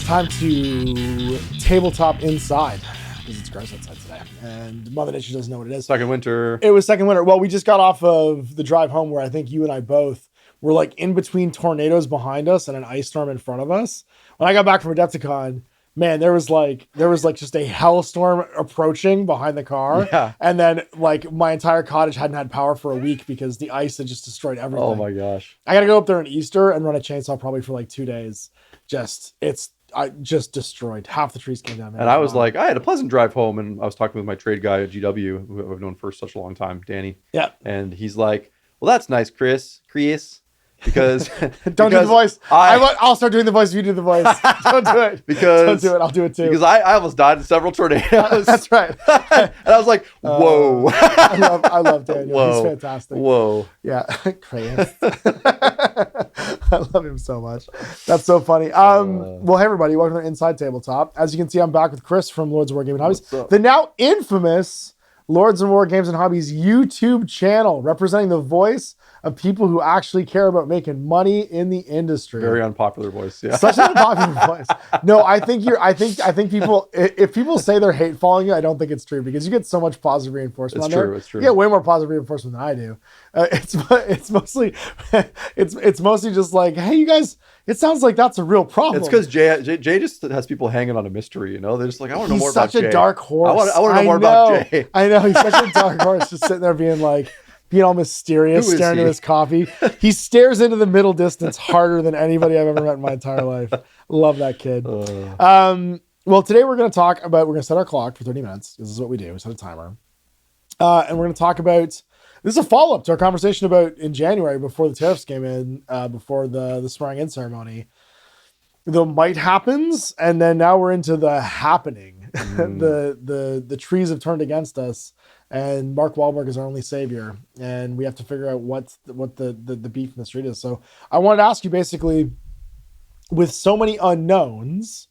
time to tabletop inside because it's gross outside today, and Mother Nature doesn't know what it is. Second winter. It was second winter. Well, we just got off of the drive home where I think you and I both were like in between tornadoes behind us and an ice storm in front of us. When I got back from Adepticon, man, there was like just a hellstorm approaching behind the car. Yeah. And then like my entire cottage hadn't had power for a week because the ice had just destroyed everything. Oh my gosh. I got to go up there on Easter and run a chainsaw probably for like 2 days. I just destroyed half the trees came down. And I was like, I had a pleasant drive home, and I was talking with my trade guy at GW, who I've known for such a long time, Danny. Yeah. And he's like, well, that's nice, Chris, because don't do the voice. I'll start doing the voice if you do the voice. Don't do it. Because don't do it. I'll do it too. Because I almost died in several tornadoes. That's right. And I was like, whoa. I love Daniel. Whoa. He's fantastic. Whoa. Yeah. Chris. I love him so much. That's so funny. Well, hey everybody, welcome to Inside Tabletop. As you can see, I'm back with Chris from Lords of Wargaming and Hobbies, the now infamous Lords of War Games and Hobbies YouTube channel, representing the voice of people who actually care about making money in the industry. Very unpopular voice. Yeah. Such an unpopular voice. No, I think people, if people say they're hate following you, I don't think it's true because you get so much positive reinforcement on there. It's true. You get way more positive reinforcement than I do. It's mostly just like, hey, you guys, it sounds like that's a real problem. It's because Jay just has people hanging on a mystery, you know? They're just like, I want to know more about Jay. He's such a dark horse. I want to know more about Jay. I know, he's such a dark horse, just sitting there being all mysterious, staring at his coffee. He stares into the middle distance harder than anybody I've ever met in my entire life. Love that kid. Well, today we're going to set our clock for 30 minutes. This is what we do. We set a timer. And we're going to talk about, this is a follow-up to our conversation about in January before the tariffs came in, before the swearing in ceremony. The might happens, and then now we're into the happening. The trees have turned against us, and Mark Wahlberg is our only savior, and we have to figure out what the beef in the street is. So I wanted to ask you, basically, with so many unknowns,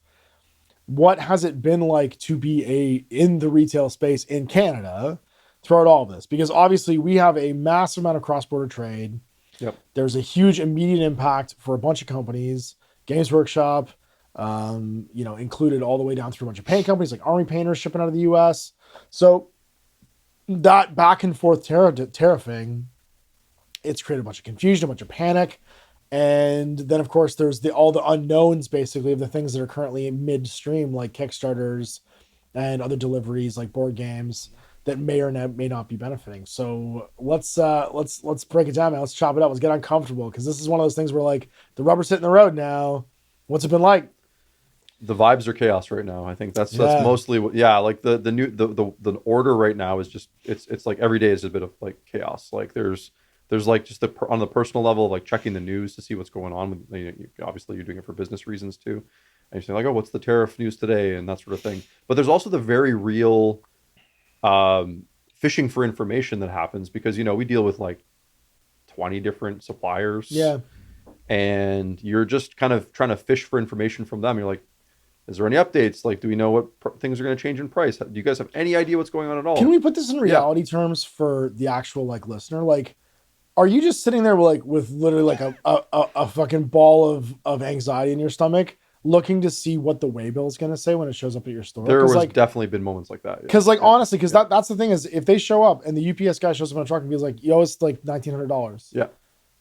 what has it been like to be in the retail space in Canada throughout all of this? Because obviously we have a massive amount of cross-border trade. Yep. There's a huge immediate impact for a bunch of companies. Games Workshop, included all the way down through a bunch of paint companies like Army Painters shipping out of the US. So that back and forth tariffing, it's created a bunch of confusion, a bunch of panic. And then of course there's all the unknowns basically of the things that are currently midstream, like Kickstarters and other deliveries like board games that may or may not be benefiting. So let's break it down, man. Let's chop it up. Let's get uncomfortable, because this is one of those things where like the rubber's hitting the road now. What's it been like? The vibes are chaos right now. I think that's mostly what, like the order right now is just it's like every day is a bit of like chaos. Like there's like just on the personal level of like checking the news to see what's going on. Obviously you're doing it for business reasons too, and you're saying like, oh, what's the tariff news today and that sort of thing. But there's also the very real fishing for information that happens, because we deal with like 20 different suppliers, and you're just kind of trying to fish for information from them. You're like, is there any updates? Like, do we know what things are going to change in price? Do you guys have any idea what's going on at all? Can we put this in reality terms for the actual like listener? Like, are you just sitting there with literally like a fucking ball of anxiety in your stomach, looking to see what the waybill is going to say when it shows up at your store? There was definitely been moments like that. Because honestly, that's the thing is, if they show up and the UPS guy shows up on a truck and be like, yo, it's like $1,900. Yeah.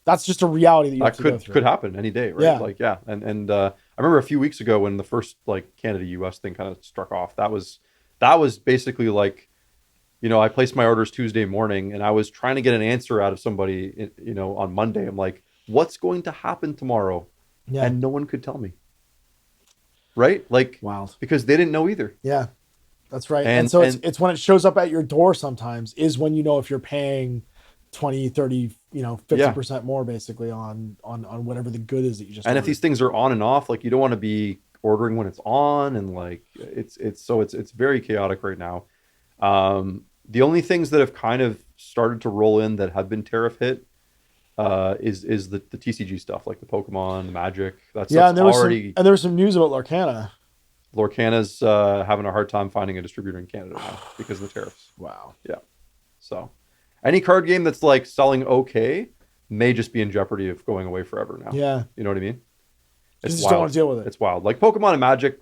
That's just a reality that you have to go through. Could happen any day, right? Yeah. And I remember a few weeks ago when the first like Canada-US thing kind of struck off, that was basically like, I placed my orders Tuesday morning and I was trying to get an answer out of somebody, on Monday. I'm like, what's going to happen tomorrow? Yeah. And no one could tell me. Right? Like, wild. Because they didn't know either. Yeah, that's right. And so it's when it shows up at your door sometimes is when if you're paying 20, 30, 50% more basically on whatever the good is that you just ordered. If these things are on and off, like you don't want to be ordering when it's on, and like it's very chaotic right now. The only things that have kind of started to roll in that have been tariff hit is the TCG stuff, like the Pokemon, the Magic. That's and there was some news about Lorcana. Lorcana's having a hard time finding a distributor in Canada now because of the tariffs. Wow. Yeah. So any card game that's like selling okay may just be in jeopardy of going away forever now. Yeah. You know what I mean? You just don't want to deal with it. It's wild. Like Pokemon and Magic,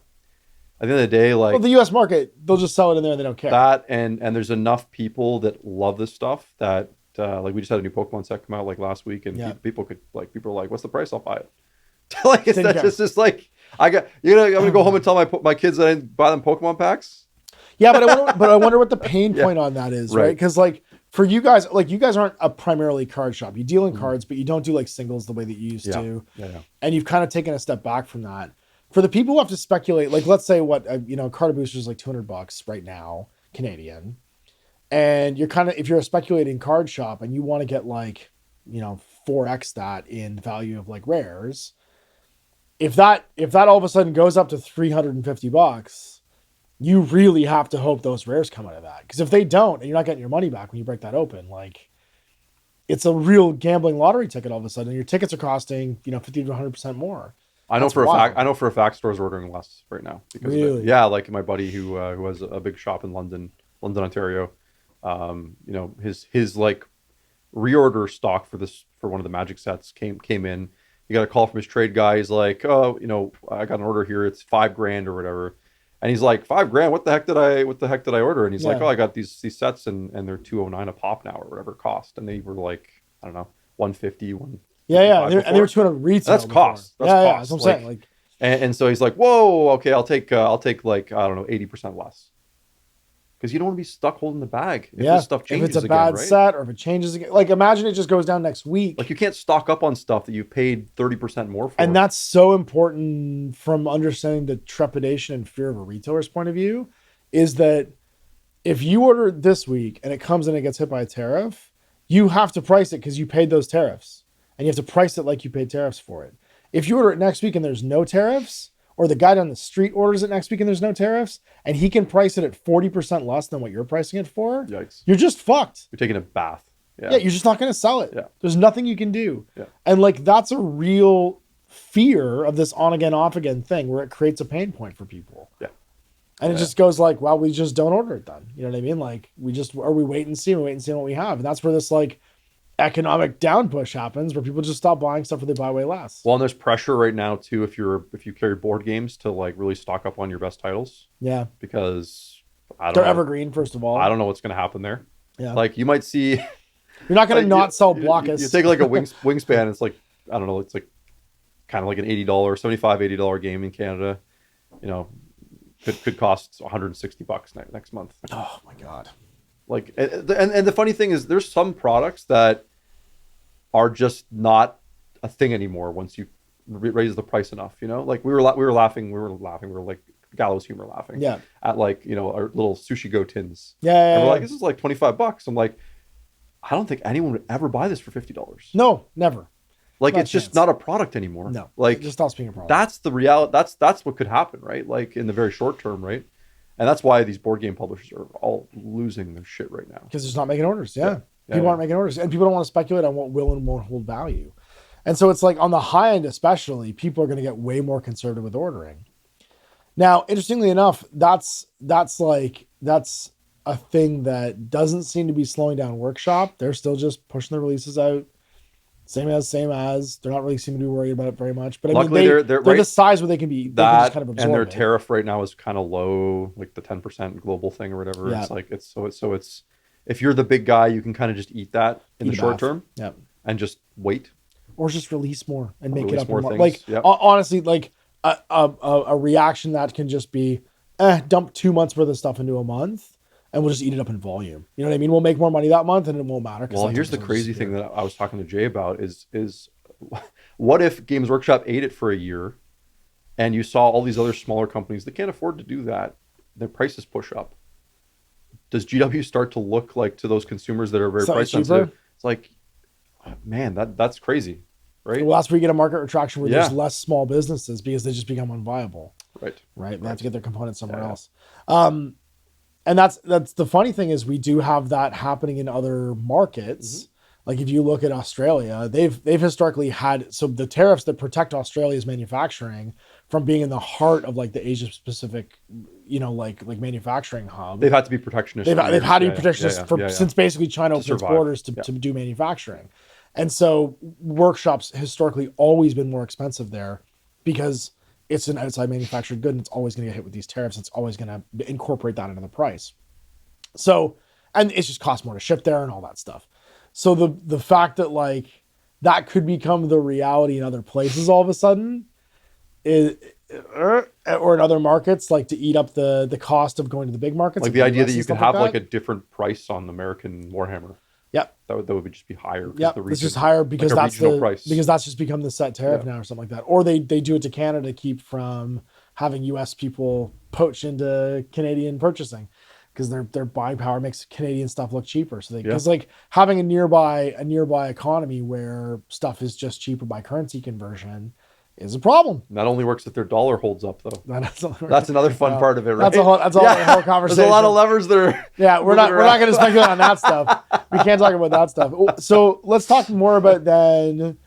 at the end of the day, like... Well, the U.S. market, they'll just sell it in there and they don't care. That, and there's enough people that love this stuff that, like, we just had a new Pokemon set come out, like, last week, and people are like, what's the price? I'll buy it. Like, it's not just like, I'm going to go home and tell my kids that I didn't buy them Pokemon packs? Yeah, but I wonder what the pain point on that is, right? Because, like, for you guys, like, you guys aren't a primarily card shop. You deal in cards, but you don't do, like, singles the way that you used to. Yeah. And you've kind of taken a step back from that. For the people who have to speculate, like, let's say card booster is like $200 right now, Canadian. And you're kind of, if you're a speculating card shop and you want to get like, 4x that in value of like rares, if that all of a sudden goes up to $350, you really have to hope those rares come out of that. Because if they don't, and you're not getting your money back when you break that open, like, it's a real gambling lottery ticket all of a sudden. And your tickets are costing, 50 to 100% more. I know for a fact stores are ordering less right now because really? of it. Yeah, like my buddy who has a big shop in London, Ontario. His like reorder stock for one of the Magic sets came in. He got a call from his trade guy. He's like, oh, I got an order here. It's $5,000 or whatever. And he's like, $5,000? What the heck did I order? And he's like, oh, I got these sets and they're $209 a pop now or whatever it cost. And they were like, I don't know, $150. Yeah. They were 200 retail. That's cost. That's what I'm saying. Like, and so he's like, whoa, okay, I'll take like, I don't know, 80% less. Because you don't want to be stuck holding the bag if this stuff changes again, if it's a bad set or if it changes again. Like, imagine it just goes down next week. Like, you can't stock up on stuff that you paid 30% more for. And that's so important from understanding the trepidation and fear of a retailer's point of view, is that if you order it this week and it comes in and it gets hit by a tariff, you have to price it because you paid those tariffs. And you have to price it like you paid tariffs for it. If you order it next week and there's no tariffs, or the guy down the street orders it next week and there's no tariffs, and he can price it at 40% less than what you're pricing it for, yikes, you're just fucked. You're taking a bath. Yeah, you're just not going to sell it. Yeah. There's nothing you can do. Yeah. And like, that's a real fear of this on again, off again thing where it creates a pain point for people. Yeah. And it just goes like, well, we just don't order it then. You know what I mean? Like, we wait and see what we have. And that's where this like economic down push happens, where people just stop buying stuff or they buy way less. Well, and there's pressure right now too if you carry board games to like really stock up on your best titles. Yeah. Because they're evergreen, first of all. I don't know what's going to happen there. Yeah. Like, you might see you're not going to sell Blockus. You take like a wingspan, it's like, I don't know, it's like kind of like an $80 game in Canada, could cost $160 next month. Oh my God. Like, and the funny thing is, there's some products that are just not a thing anymore once you raise the price enough. Like we were laughing, we were like gallows humor laughing. Yeah. At like our little Sushi Go tins. Yeah. And we're like, this is like $25. I'm like, I don't think anyone would ever buy this for $50. No, never. Like, it's just not a product anymore. No, like, it just stops being a product. That's the reality. That's what could happen, right? Like, in the very short term, right? And that's why these board game publishers are all losing their shit right now. Because they're just not making orders. Yeah. People aren't making orders. And people don't want to speculate on what will and won't hold value. And so it's like, on the high end especially, people are going to get way more conservative with ordering. Now, interestingly enough, that's a thing that doesn't seem to be slowing down Workshop. They're still just pushing the releases out. Same as. They're not really seeming to be worried about it very much. But luckily, they're right, the size where they can be. They can just kind of absorb and their it. tariff right now is kind of low, like the 10% global thing or whatever. Yeah. It's like it's if you're the big guy, you can kind of just eat that in the short term. Yeah. And just wait. Or just release more and make it up more more. Things. Like, honestly, like a reaction that can just be, dump 2 months worth of stuff into a month. And we'll just eat it up in volume. You know what I mean? We'll make more money that month and it won't matter. Well, here's the crazy thing that I was talking to Jay about is what if Games Workshop ate it for a year and you saw all these other smaller companies that can't afford to do that, their prices push up. Does GW start to look like to those consumers that are very price sensitive? It's like, man, that's crazy, right? Well, that's where you get a market retraction where there's less small businesses because they just become unviable. Right. They have to get their components somewhere else. And that's the funny thing is we do have that happening in other markets. Mm-hmm. Like if you look at Australia, they've historically had, so the tariffs that protect Australia's manufacturing from being in the heart of like the Asia Pacific, like manufacturing hub. They've had to be protectionist. They've had to be protectionist since basically China opened its borders to do manufacturing. And so Workshops historically always been more expensive there because it's an outside manufactured good and it's always going to get hit with these tariffs. It's always going to incorporate that into the price. So, and it just costs more to ship there and all that stuff. So the fact that like that could become the reality in other places all of a sudden is, or in other markets, like to eat up the cost of going to the big markets. Like the idea that you can have like a different price on the American Warhammer. Yep. That would just be higher. Yep. It's just higher because like that's price. Because that's just become the set tariff now or something like that. Or they do it to Canada to keep from having US people poach into Canadian purchasing because their buying power makes Canadian stuff look cheaper. So because like having a nearby economy where stuff is just cheaper by currency conversion is a problem. That only works if their dollar holds up, though. That's another fun part of it, right? That's a whole conversation. There's a lot of levers there. Yeah, we're not going to speculate on that stuff. We can't talk about that stuff. So let's talk more about then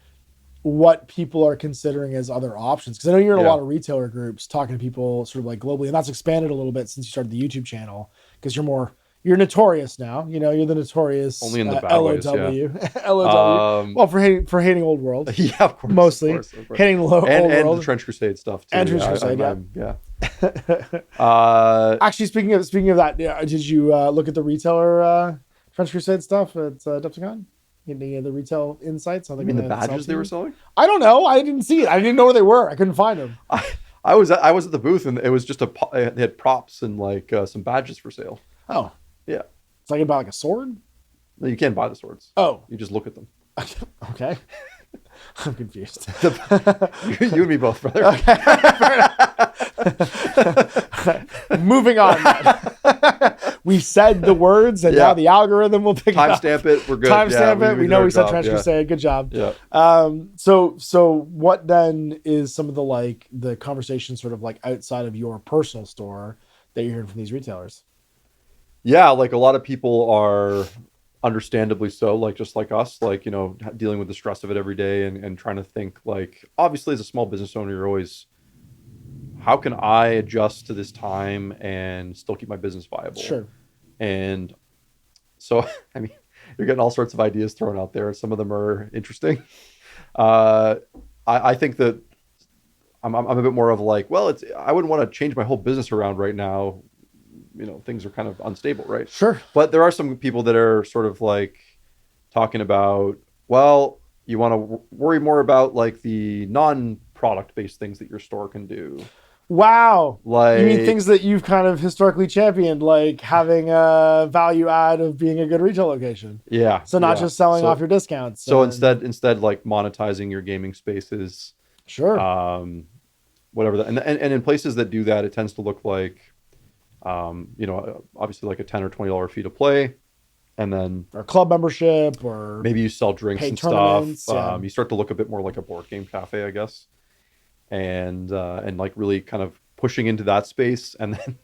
what people are considering as other options. Because I know you're in a lot of retailer groups talking to people sort of like globally, and that's expanded a little bit since you started the YouTube channel because you're notorious now. You know, you're the notorious only in the bad LOW. ways, LOW. Well, for hating old world. Yeah, of course. Mostly. Of course. Hating old world. And the Trench Crusade stuff, too. And Trench Crusade, Actually, speaking of that, did you look at the retailer Trench Crusade stuff at Adepticon? Any of the retail insights? You mean the badges they were selling? I don't know. I didn't see it. I didn't know where they were. I couldn't find them. I was at the booth and it was just they had props and like some badges for sale. Oh. Yeah. It's like about like a sword? No, you can't buy the swords. Oh. You just look at them. Okay. I'm confused. You and me both, brother. Okay. Moving on. We said the words and now the algorithm will pick it up. Timestamp it. We're good. Timestamp it. We know we said Trench Crusade. Good job. Yeah. So what then is some of the conversation sort of like outside of your personal store that you're hearing from these retailers? Yeah, like a lot of people are understandably so, like just like us, like, you know, dealing with the stress of it every day and trying to think like, obviously as a small business owner, you're always, how can I adjust to this time and still keep my business viable? Sure. And so, I mean, you're getting all sorts of ideas thrown out there. Some of them are interesting. I think that I'm a bit more of like, well, I wouldn't want to change my whole business around right now. You know, things are kind of unstable, right? Sure. But there are some people that are sort of like talking about, well, you want to worry more about like the non-product based things that your store can do. Wow. Like, you mean things that you've kind of historically championed, like having a value add of being a good retail location. Yeah. So not just selling off your discounts. So instead like monetizing your gaming spaces. Sure. Whatever that, and in places that do that, it tends to look like, you know, obviously like a $10 or $20 fee to play, and then or club membership, or maybe you sell drinks and stuff. You start to look a bit more like a board game cafe, I guess, and like really kind of pushing into that space, and then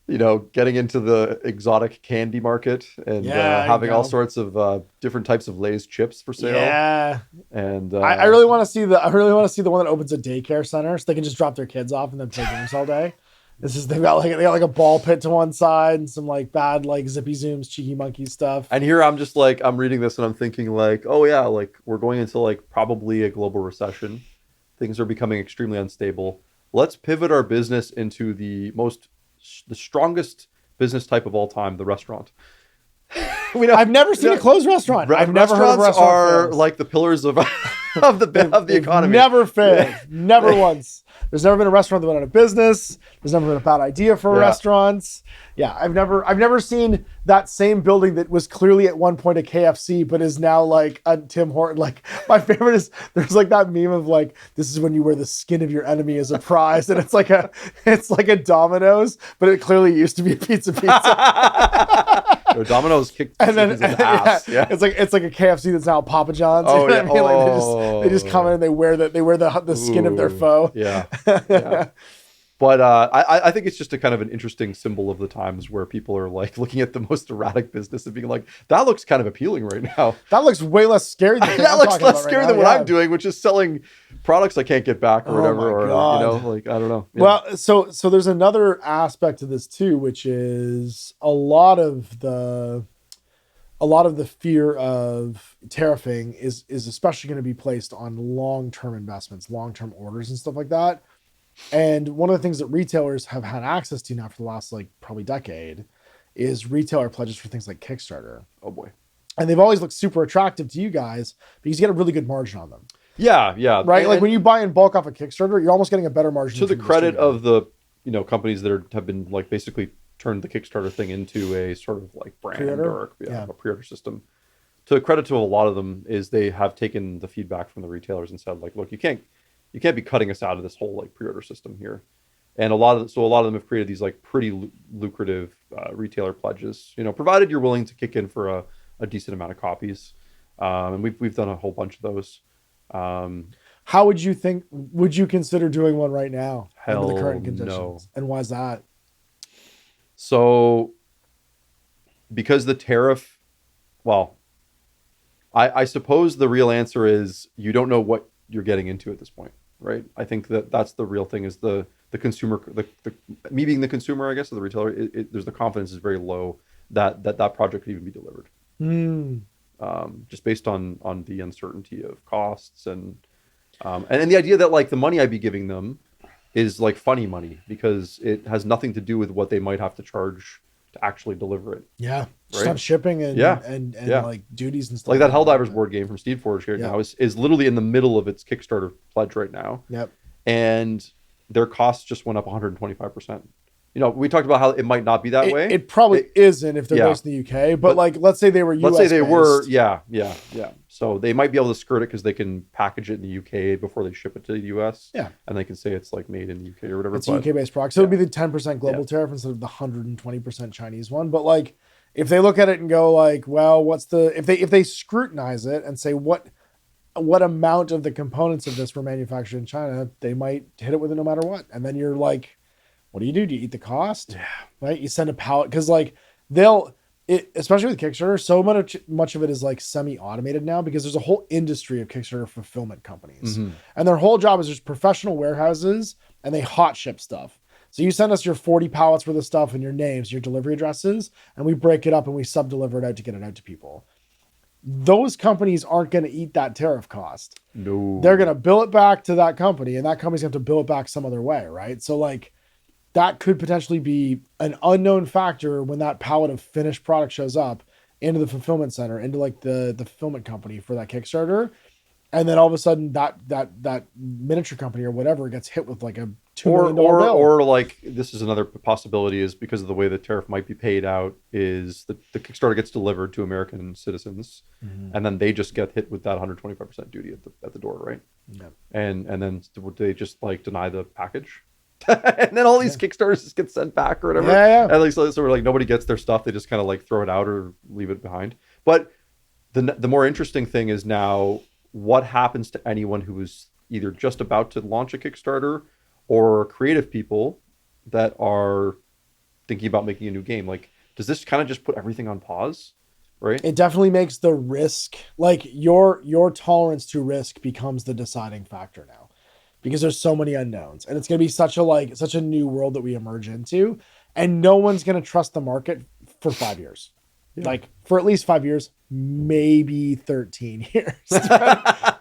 you know, getting into the exotic candy market and having all sorts of different types of Lay's chips for sale. Yeah, and I really want to see the one that opens a daycare center so they can just drop their kids off and then play games all day. They got like a ball pit to one side and some like bad like Zippy Zooms, Cheeky Monkey stuff. And here I'm just like, I'm reading this and I'm thinking like, oh yeah, like we're going into like probably a global recession. Things are becoming extremely unstable. Let's pivot our business into the strongest business type of all time, the restaurant. I've never seen a closed restaurant. I've never heard of restaurants are like the pillars of the economy. Never failed. Never once. There's never been a restaurant that went out of business. There's never been a bad idea for restaurants. Yeah, I've never seen that same building that was clearly at one point a KFC, but is now like a Tim Horton. Like my favorite is there's like that meme of like, this is when you wear the skin of your enemy as a prize, and it's like a Domino's, but it clearly used to be a Pizza. Domino's kicked and then ass. Yeah. It's like a KFC that's now Papa John's. Oh, you know yeah. what I mean? Like they just come in and they wear the skin of their foe. Yeah. Yeah. But I think it's just a kind of an interesting symbol of the times where people are like looking at the most erratic business and being like, that looks kind of appealing right now. That looks way less scary than that looks less scary than what I'm doing, which is selling products I can't get back or whatever. Or you know, like I don't know. Yeah. Well, so there's another aspect to this too, which is a lot of a lot of the fear of tariffing is especially going to be placed on long-term investments, long-term orders and stuff like that. And one of the things that retailers have had access to now for the last like probably decade is retailer pledges for things like Kickstarter. Oh boy. And they've always looked super attractive to you guys because you get a really good margin on them. Yeah. Right? Like when you buy in bulk off a Kickstarter, you're almost getting a better margin. To the credit of the, companies that have been like basically turned the Kickstarter thing into a sort of like brand Pre-order? or a pre-order system. To the credit to a lot of them is they have taken the feedback from the retailers and said like, look, you can't be cutting us out of this whole like pre-order system here. And a lot of them have created these like pretty lucrative retailer pledges, provided you're willing to kick in for a decent amount of copies. And we've done a whole bunch of those. How would you consider doing one right now under the current conditions? No. And why is that? So because the tariff, well, I suppose the real answer is you don't know what you're getting into at this point, right? I think that's the real thing is the consumer, me being the consumer, I guess, of the retailer, there's the confidence is very low that project could even be delivered. Just based on the uncertainty of costs and the idea that like the money I'd be giving them is like funny money because it has nothing to do with what they might have to charge to actually deliver it. Yeah. Just right? on shipping and like duties and stuff. Like that Helldivers board game from Steedforge here now is literally in the middle of its Kickstarter pledge right now. Yep. And their costs just went up 125%. We talked about how it might not be that way. It probably isn't if they're based in the UK, but like, let's say they were US Let's say they based. were, yeah. So they might be able to skirt it because they can package it in the UK before they ship it to the US. Yeah. And they can say it's like made in the UK or whatever. It's a UK-based product. So it'd be the 10% global tariff instead of the 120% Chinese one. But like, if they look at it and go like, well, if they scrutinize it and say what amount of the components of this were manufactured in China, they might hit it with it no matter what. And then you're like, what do? Do you eat the cost? Yeah. Right? You send a pallet because like especially with Kickstarter, so much of it is like semi-automated now because there's a whole industry of Kickstarter fulfillment companies. Mm-hmm. And their whole job is just professional warehouses and they hot ship stuff. So you send us your 40 pallets worth of stuff and your names, your delivery addresses, and we break it up and we sub-deliver it out to get it out to people. Those companies aren't going to eat that tariff cost. No. They're going to bill it back to that company and that company's going to have to bill it back some other way, right? So like, that could potentially be an unknown factor when that pallet of finished product shows up into the fulfillment center, into like the fulfillment company for that Kickstarter. And then all of a sudden that miniature company or whatever gets hit with like a $2 million bill. Or like, this is another possibility is because of the way the tariff might be paid out is the Kickstarter gets delivered to American citizens and then they just get hit with that 125% duty at the door, right? Yeah. And then would they just like deny the package? And then all these Kickstarters just get sent back or whatever. Yeah. At least so like nobody gets their stuff. They just kind of like throw it out or leave it behind. But the more interesting thing is now what happens to anyone who is either just about to launch a Kickstarter or creative people that are thinking about making a new game. Like, does this kind of just put everything on pause? Right. It definitely makes the risk, like your tolerance to risk becomes the deciding factor now. Because there's so many unknowns and it's going to be such a new world that we emerge into and no one's going to trust the market for 5 years, like for at least 5 years, maybe 13 years,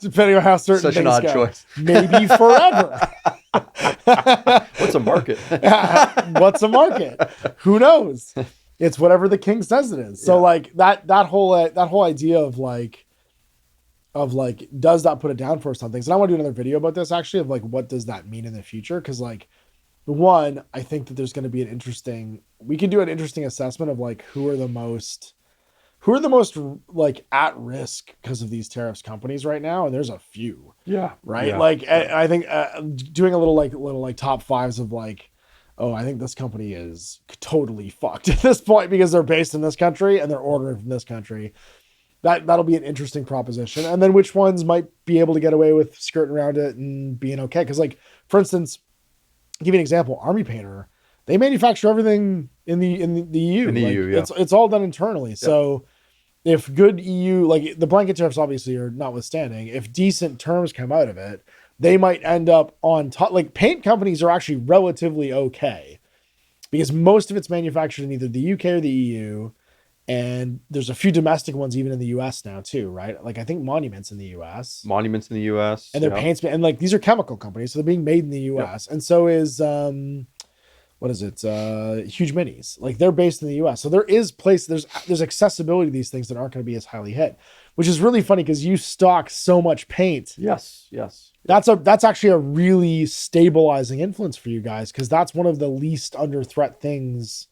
depending on how certain Such things an odd go. choice. Maybe forever. What's a market? What's a market? Who knows? It's whatever the king says it is. So like that whole idea of like, does that put it down for some things? And I want to do another video about this actually of like, what does that mean in the future? Cause like one, I think that there's going to be we can do an interesting assessment of like, who are the most like at risk because of these tariffs companies right now. And there's a few, right. Yeah. Like I think doing a little top fives of like, oh, I think this company is totally fucked at this point because they're based in this country and they're ordering from this country. That'll be an interesting proposition. And then which ones might be able to get away with skirting around it and being okay. Cause like, for instance, I'll give you an example, Army Painter, they manufacture everything in the EU. In the EU, yeah. It's all done internally. Yeah. So if good EU, like the blanket tariffs obviously are notwithstanding, if decent terms come out of it, they might end up on top. Like paint companies are actually relatively okay because most of it's manufactured in either the UK or the EU. And there's a few domestic ones even in the US now too, right? Like I think Monuments in the US. Monuments in the US. And their paints, and like these are chemical companies, so they're being made in the US. And so is what is it? Huge Minis. Like they're based in the US. So there is there's accessibility to these things that aren't going to be as highly hit, which is really funny because you stock so much paint. Yes. That's actually a really stabilizing influence for you guys, because that's one of the least under threat things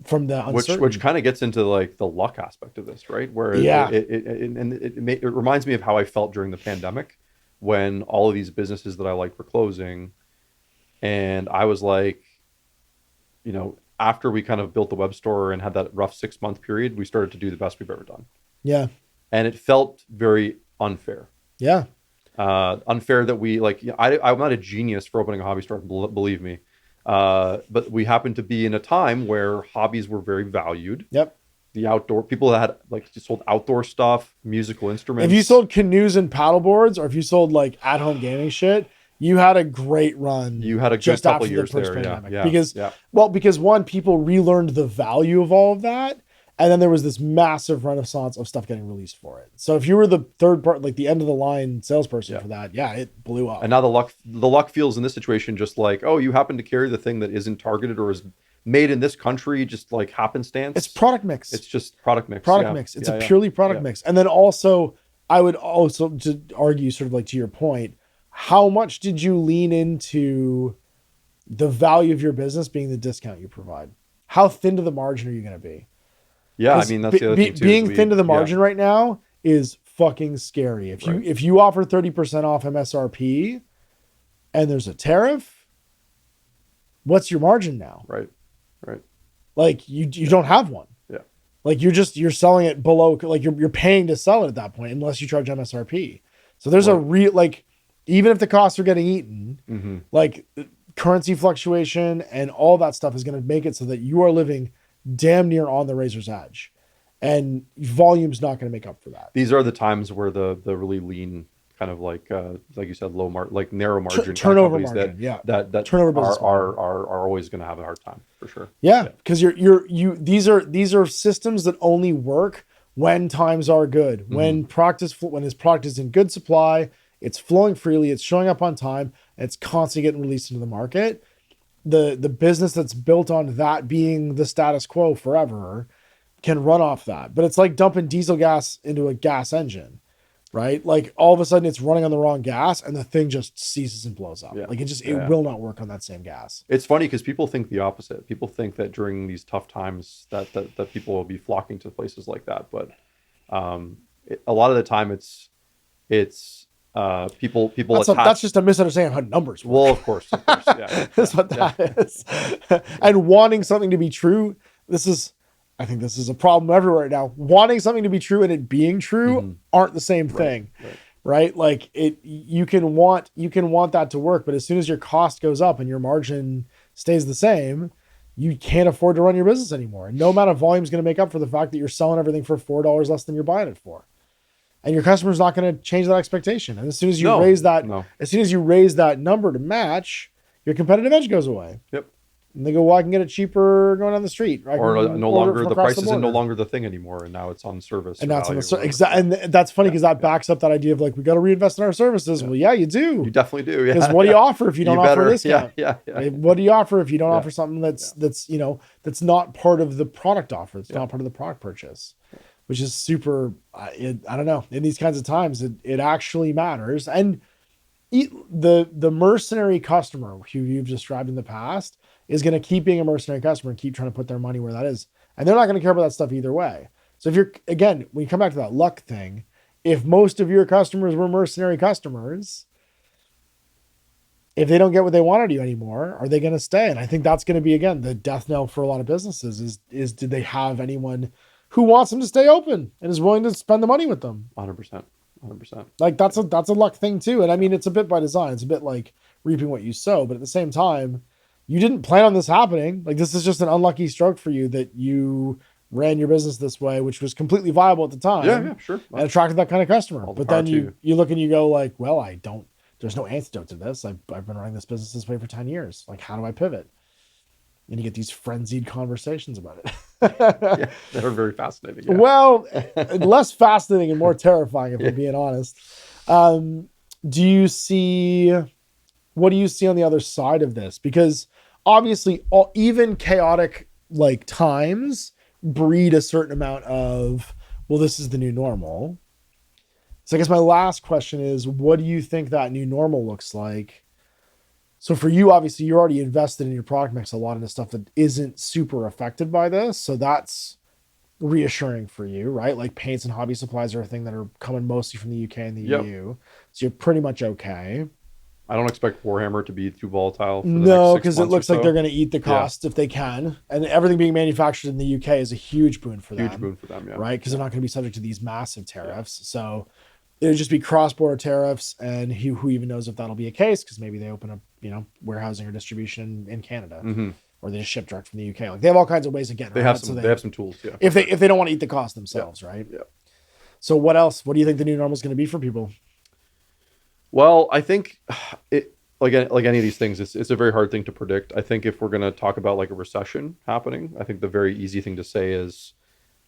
from the uncertainty. Which kind of gets into like the luck aspect of this, right? Where it reminds me of how I felt during the pandemic when all of these businesses that I like were closing, and I was like, after we kind of built the web store and had that rough 6-month period, we started to do the best we've ever done. Yeah, and it felt very unfair. Yeah, unfair that we I'm not a genius for opening a hobby store, believe me. But we happened to be in a time where hobbies were very valued. Yep. The outdoor people that had just sold outdoor stuff, musical instruments. If you sold canoes and paddle boards, or if you sold like at-home gaming shit, you had a great run. You had a good couple years there, because one, people relearned the value of all of that, and then there was this massive renaissance of stuff getting released for it. So if you were the third part, like the end of the line salesperson for that, it blew up. And now the luck feels in this situation just like, oh, you happen to carry the thing that isn't targeted or is made in this country, just like happenstance. It's product mix. It's just product mix. Mix. It's a purely product mix. And then also, I would also to argue, sort of like to your point, how much did you lean into the value of your business being the discount you provide? How thin to the margin are you going to be? Yeah, I mean, that's the other thing too. Being thin to the margin right now is fucking scary. If you offer 30% off MSRP and there's a tariff, what's your margin now? Right. Like you don't have one. Yeah. Like you're selling it below, like you're paying to sell it at that point unless you charge MSRP. So there's a real, like, even if the costs are getting eaten, like currency fluctuation and all that stuff is going to make it so that you are living damn near on the razor's edge, and volume's not going to make up for that. These are the times where the really lean kind of like you said, narrow margin turnover margin, that turnover are always going to have a hard time for sure. Because these are systems that only work when times are good, when his product is in good supply, it's flowing freely, it's showing up on time, and it's constantly getting released into the market. The business that's built on that being the status quo forever can run off that. But it's like dumping diesel gas into a gas engine, right? Like all of a sudden it's running on the wrong gas and the thing just ceases and blows up. Like it will not work on that same gas. It's funny because people think the opposite. People think that during these tough times that people will be flocking to places like that. But a lot of the time it's people that's just a misunderstanding of how numbers work. Well, of course. That's what that is. And wanting something to be true, I think this is a problem everywhere right now. Wanting something to be true and it being true aren't the same thing. Right? Like you can want that to work, but as soon as your cost goes up and your margin stays the same, you can't afford to run your business anymore. And no amount of volume is going to make up for the fact that you're selling everything for $4 less than you're buying it for. And your customer's not going to change that expectation. And as soon as you raise that number to match, your competitive edge goes away. Yep. And they go, well, I can get it cheaper going down the street. Right? Or no longer, the price isn't no longer the thing anymore. And now it's on service. And that's on the exactly. And that's funny because that backs up that idea of like, we got to reinvest in our services. Well, yeah, you do. You definitely do. Yeah. Because what do you offer if you don't offer a discount? Yeah. What do you offer if you don't offer something that's not part of the product offer? It's not part of the product purchase. Which is super, I don't know, in these kinds of times, it actually matters. And the mercenary customer who you've described in the past is going to keep being a mercenary customer and keep trying to put their money where that is. And they're not going to care about that stuff either way. So when you come back to that luck thing, if most of your customers were mercenary customers, if they don't get what they want out of you anymore, are they going to stay? And I think that's going to be, again, the death knell for a lot of businesses is did they have anyone who wants them to stay open and is willing to spend the money with them? 100%. Like that's a luck thing too. And I mean, it's a bit by design. It's a bit like reaping what you sow, but at the same time, you didn't plan on this happening. Like this is just an unlucky stroke for you that you ran your business this way, which was completely viable at the time. Yeah, sure. And attracted that kind of customer. But then you look and you go like, well, there's no antidote to this. I've been running this business this way for 10 years. Like, how do I pivot? And you get these frenzied conversations about it. Yeah, that are very fascinating. Yeah. Well, less fascinating and more terrifying, if I'm being honest. Do you see, what do you see on the other side of this? Because obviously, even chaotic like times breed a certain amount of, well, this is the new normal. So I guess my last question is, what do you think that new normal looks like? So for you, obviously, you're already invested in your product mix, a lot of the stuff that isn't super affected by this. So that's reassuring for you, right? Like paints and hobby supplies are a thing that are coming mostly from the UK and the EU. So you're pretty much okay. I don't expect Warhammer to be too volatile for the No, next 6 because it months looks or like so. they're going to eat the cost if they can. And everything being manufactured in the UK is a huge boon for them. Huge boon for them, yeah. Right? Because they're not going to be subject to these massive tariffs. So it would just be cross-border tariffs, and who even knows if that'll be a case, because maybe they open up, warehousing or distribution in Canada. Or they just ship direct from the UK. Like they have all kinds of ways of getting they around have it. some they have some tools, yeah. If they don't want to eat the cost themselves, right? Yeah. So what else? What do you think the new normal is going to be for people? Well, I think it like any of these things, it's a very hard thing to predict. I think if we're going to talk about like a recession happening, I think the very easy thing to say is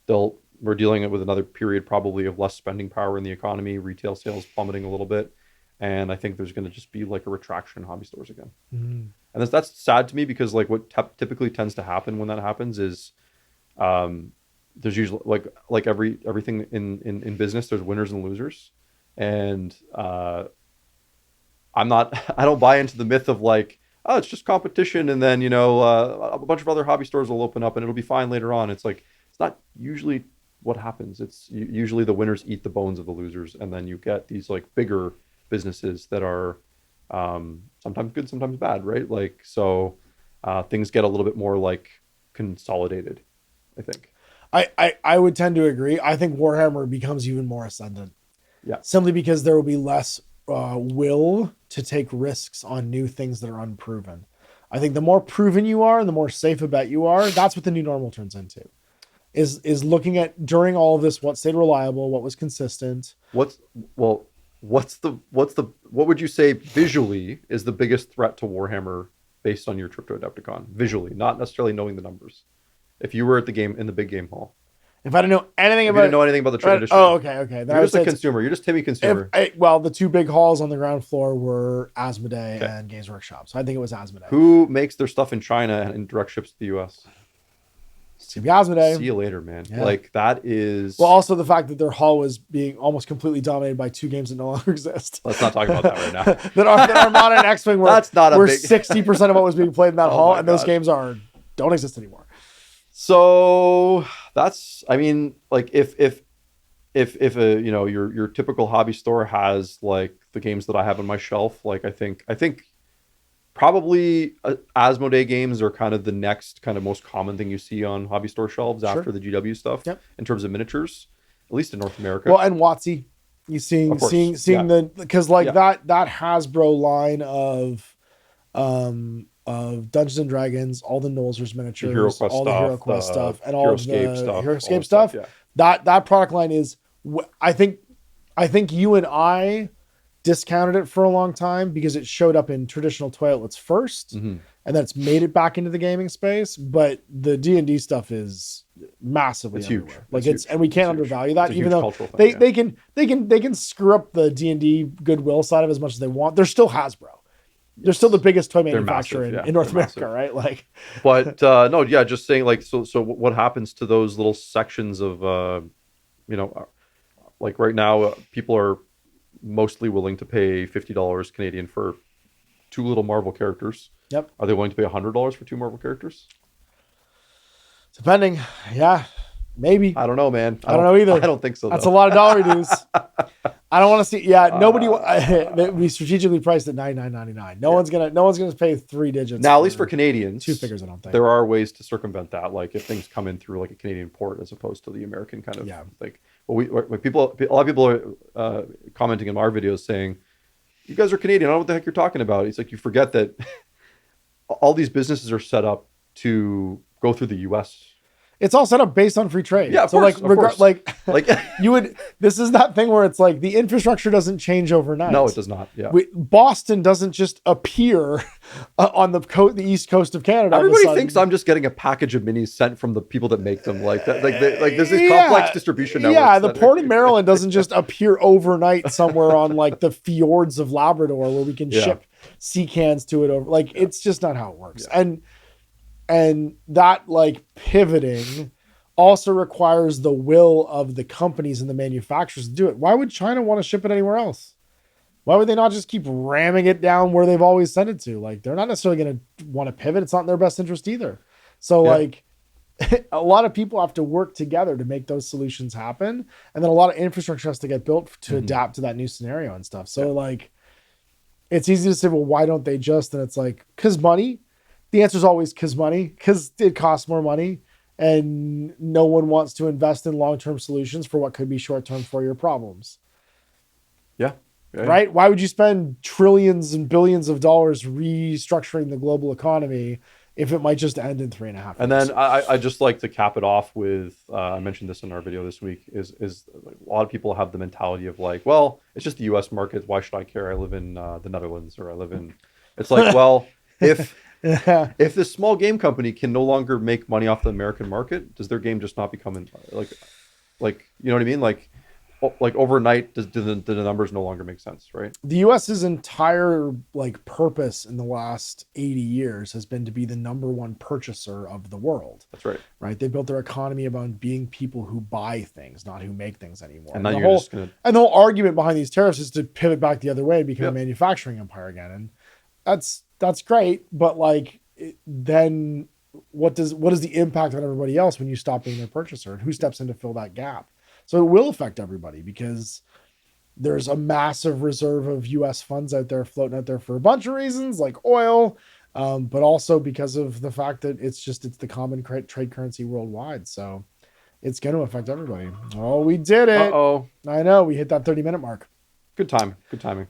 we're dealing with another period probably of less spending power in the economy, retail sales plummeting a little bit, and I think there's going to just be like a retraction in hobby stores again. And that's sad to me, because like what typically tends to happen when that happens is there's usually like everything in business, there's winners and losers, and I don't buy into the myth of like, oh, it's just competition, and then a bunch of other hobby stores will open up and it'll be fine later on. It's like, it's not usually what happens. It's usually the winners eat the bones of the losers, and then you get these like bigger businesses that are sometimes good, sometimes bad, right? Like, so things get a little bit more like consolidated, I think. I would tend to agree. I think Warhammer becomes even more ascendant. Yeah. Simply because there will be less will to take risks on new things that are unproven. I think the more proven you are, the more safe a bet you are. That's what the new normal turns into. Is looking at, during all of this, what stayed reliable, what was consistent. What would you say visually is the biggest threat to Warhammer based on your trip to Adepticon? Visually, not necessarily knowing the numbers. If you were at in the big game hall. If I didn't know anything about, you didn't know anything about the tradition. Oh, okay. Then you're just a consumer. You're just Timmy consumer. Well, the two big halls on the ground floor were Asmodee and Games Workshop. So I think it was Asmodee. Who makes their stuff in China and direct ships to the US? Asmodee. See you later, man. Yeah. Like that is. Well, also the fact that their hall was being almost completely dominated by two games that no longer exist. Let's not talk about that right now. that are not an X-Wing. That's not a where big... 60% of what was being played in that hall, and those games don't exist anymore. So that's, I mean, like if your typical hobby store has like the games that I have on my shelf, like I think probably Asmodee games are kind of the next kind of most common thing you see on hobby store shelves after the GW stuff in terms of miniatures, at least in North America. Well, and WotC, you seeing the, because like that Hasbro line of Dungeons and Dragons, all the Nolzur's miniatures, all the HeroQuest stuff, and all of the HeroScape stuff. That product line is, I think you and I discounted it for a long time because it showed up in traditional toy outlets first, and that's made it back into the gaming space. But the D&D stuff is massively everywhere. Huge. Like it's and we can't undervalue that, even though thing, they can screw up the D&D goodwill side of as much as they want. They're still Hasbro. They're still the biggest toy manufacturer in North America, right? Like, but just saying, like, so what happens to those little sections of, like right now, people are mostly willing to pay $50 Canadian for two little Marvel characters. Yep. Are they willing to pay $100 for two Marvel characters? Depending, maybe. I don't know, man. I don't know either. I don't think so. That's a lot of dollar dues. I don't want to see. Nobody. We strategically priced at $99.99. No one's gonna pay 3 digits. Now, at least for Canadians, 2 figures. I don't think there are ways to circumvent that. Like if things come in through like a Canadian port as opposed to the American kind of like. Well, a lot of people are commenting in our videos saying, "You guys are Canadian. I don't know what the heck you're talking about." It's like you forget that all these businesses are set up to go through the U.S. it's all set up based on free trade. Yeah, of so course, like like you would. This is that thing where it's like the infrastructure doesn't change overnight. No, it does not. Yeah, Boston doesn't just appear on the East Coast of Canada. Everybody thinks I'm just getting a package of minis sent from the people that make them. Like that. Like there's this complex distribution network. Yeah, the Port of Maryland doesn't just appear overnight somewhere on like the fjords of Labrador where we can ship sea cans to it over. Like it's just not how it works. Yeah. And that like pivoting also requires the will of the companies and the manufacturers to do it. Why would China want to ship it anywhere else? Why would they not just keep ramming it down where they've always sent it to? Like they're not necessarily going to want to pivot. It's not in their best interest either. So like a lot of people have to work together to make those solutions happen. And then a lot of infrastructure has to get built to adapt to that new scenario and stuff. So like, it's easy to say, well, why don't they just? And it's like, cause money. The answer is always cause money, cause it costs more money. And no one wants to invest in long-term solutions for what could be short-term for your problems. Yeah. Right? Why would you spend trillions and billions of dollars restructuring the global economy if it might just end in 3.5 years? And then I just like to cap it off with, I mentioned this in our video this week, is like, a lot of people have the mentality of like, well, it's just the US market. Why should I care? I live in the Netherlands or I live in, it's like, well, if this small game company can no longer make money off the American market, does their game just not become like, you know what I mean? Like overnight, do the numbers no longer make sense, right? The US's entire like purpose in the last 80 years has been to be the number one purchaser of the world. That's right. Right. They built their economy about being people who buy things, not who make things anymore. And, the whole argument behind these tariffs is to pivot back the other way and become a manufacturing empire again. And that's great, but like then what is the impact on everybody else when you stop being their purchaser, and who steps in to fill that gap? So it will affect everybody because there's a massive reserve of US funds out there floating out there for a bunch of reasons like oil, but also because of the fact that it's the common trade currency worldwide. So it's going to affect everybody. Oh, we did it. Uh-oh. I know, we hit that 30-minute mark. Good timing.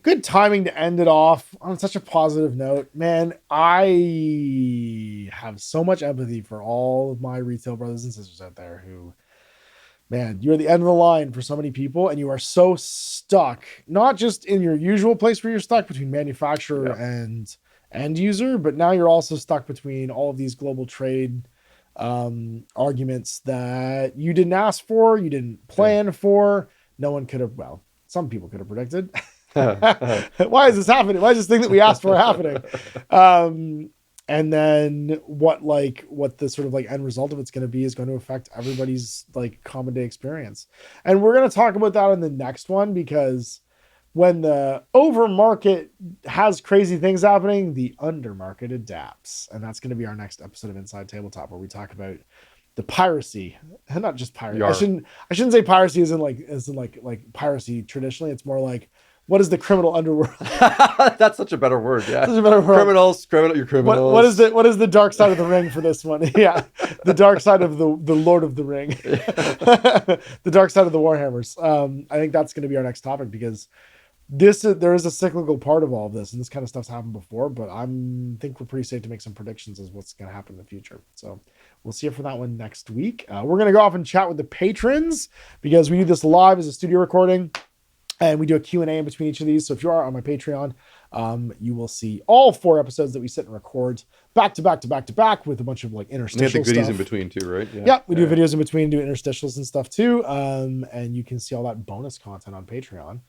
Good timing to end it off on such a positive note. Man, I have so much empathy for all of my retail brothers and sisters out there who, man, you're the end of the line for so many people, and you are so stuck, not just in your usual place where you're stuck between manufacturer and end user, but now you're also stuck between all of these global trade arguments that you didn't ask for, you didn't plan for. No one could have, well, some people could have predicted. Why is this happening? Why is this thing that we asked for happening? And then what the sort of like end result of it's going to be is going to affect everybody's like common day experience. And we're going to talk about that in the next one, because when the over market has crazy things happening, the under market adapts. And that's going to be our next episode of Inside Tabletop, where we talk about the piracy, not just piracy. I shouldn't say piracy as in like piracy traditionally. It's more like, what is the criminal underworld? That's such a better word. Yeah. Such a better word. You're criminals. What is the dark side of the ring for this one? Yeah. The dark side of the Lord of the Ring. The dark side of the Warhammers. I think that's going to be our next topic, because there is a cyclical part of all of this, and this kind of stuff's happened before, but I think we're pretty safe to make some predictions as what's going to happen in the future. So we'll see you for that one next week. We're going to go off and chat with the patrons, because we do this live as a studio recording, and we do a Q&A in between each of these. So if you are on my Patreon, you will see all 4 episodes that we sit and record back to back to back to back with a bunch of like interstitial stuff. We have the goodies in between too, right? Yeah, we do videos in between, do interstitials and stuff too. And you can see all that bonus content on Patreon.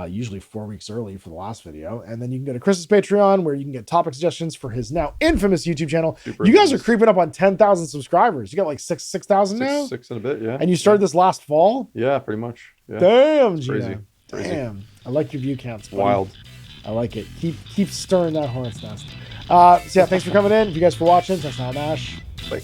Usually 4 weeks early for the last video. And then you can go to Chris's Patreon, where you can get topic suggestions for his now infamous YouTube channel. You guys are creeping up on 10,000 subscribers. You got like 6,000 now? 6 and a bit, yeah. And you started this last fall? Yeah, pretty much. Yeah. Damn, Gina. Crazy. Damn. I like your view counts. Buddy. Wild. I like it. Keep stirring that hornet's nest. So yeah, thanks for coming in. If you guys for watching, thanks for Nash. Bye.